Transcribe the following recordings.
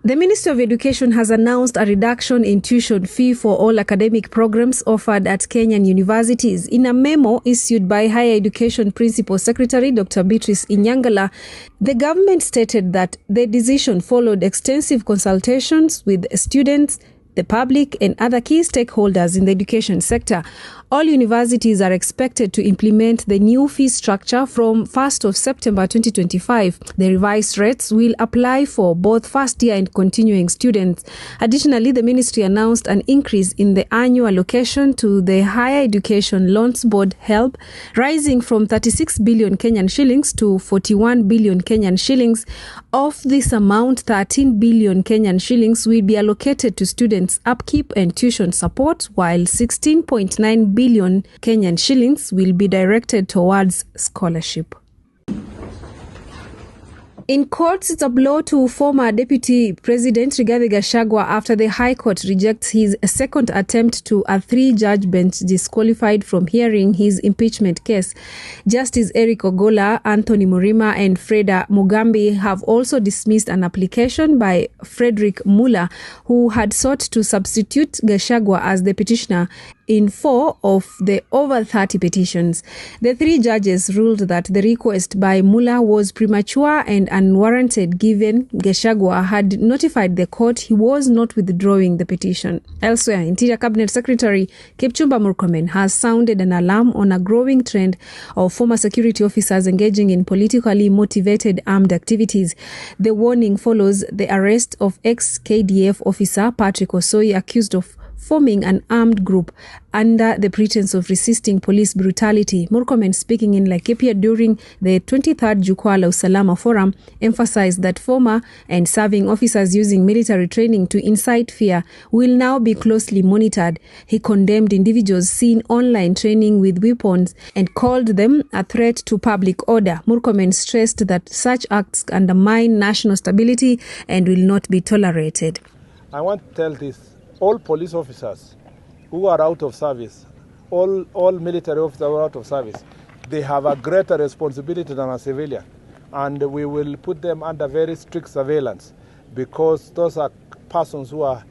The Ministry of Education has announced a reduction in tuition fee for all academic programs offered at Kenyan universities. In a memo issued by Higher Education Principal Secretary Dr. Beatrice Inyangala, the government stated that the decision followed extensive consultations with students, the public, and other key stakeholders in the education sector. All universities are expected to implement the new fee structure from 1st of September 2025. The revised rates will apply for both first-year and continuing students. Additionally, the ministry announced an increase in the annual allocation to the Higher Education Loans Board (HELB), rising from 36 billion Kenyan shillings to 41 billion Kenyan shillings. Of this amount, 13 billion Kenyan shillings will be allocated to students' upkeep and tuition support, while 16.9 billion Kenyan shillings will be directed towards scholarship. In courts, it's a blow to former Deputy President Rigathi Gachagua after the High Court rejects his second attempt to a 3-judge bench disqualified from hearing his impeachment case. Justice Eric Ogolla, Anthony Murima, and Freda Mugambi have also dismissed an application by Frederick Muller, who had sought to substitute Gachagua as the petitioner in 4 of the over 30 petitions. The 3 judges ruled that the request by Muller was premature and unwarranted, given Gachagua had notified the court he was not withdrawing the petition. Elsewhere, Interior Cabinet Secretary Kipchumba Murkomen has sounded an alarm on a growing trend of former security officers engaging in politically motivated armed activities. The warning follows the arrest of ex-KDF officer Patrick Osoi, accused of forming an armed group under the pretense of resisting police brutality. Murkomen, speaking in Laikipia during the 23rd 𝐄𝐚𝐬𝐭𝐥𝐞𝐢𝑠𝐡 Usalama Forum, emphasized that former and serving officers using military training to incite fear will now be closely monitored. He condemned individuals seen online training with weapons and called them a threat to public order. Murkomen stressed that such acts undermine national stability and will not be tolerated. I want to tell this. All police officers who are out of service, all military officers who are out of service, they have a greater responsibility than a civilian. And we will put them under very strict surveillance, because those are persons who are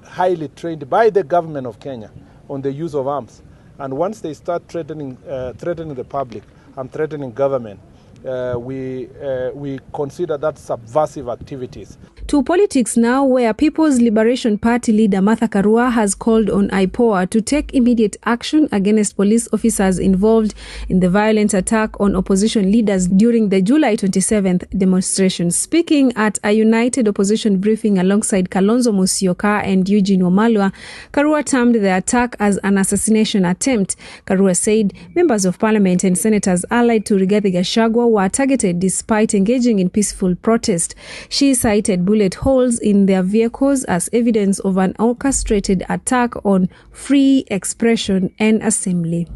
highly trained by the government of Kenya on the use of arms. And once they start threatening the public and threatening government, we consider that subversive activities. To politics now, where People's Liberation Party leader Martha Karua has called on IPOA to take immediate action against police officers involved in the violent attack on opposition leaders during the July 27th demonstrations. Speaking at a united opposition briefing alongside Kalonzo Musyoka and Eugene Wamalwa, Karua termed the attack as an assassination attempt. Karua said members of parliament and senators allied to Rigathi Gachagua were targeted despite engaging in peaceful protest. She cited bullet holes in their vehicles as evidence of an orchestrated attack on free expression and assembly.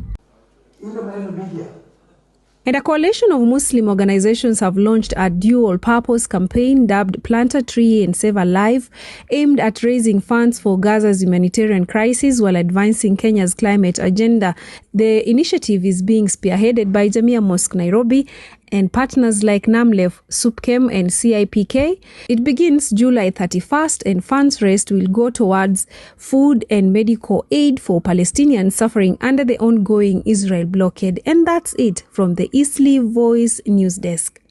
And a coalition of Muslim organizations have launched a dual-purpose campaign dubbed Plant a Tree and Save a Life, aimed at raising funds for Gaza's humanitarian crisis while advancing Kenya's climate agenda. The initiative is being spearheaded by Jamia Mosque Nairobi and partners like Namlef, SUPKEM, and CIPK. It begins July 31st, and funds raised will go towards food and medical aid for Palestinians suffering under the ongoing Israel blockade. And that's it from the Eastleigh Voice News Desk.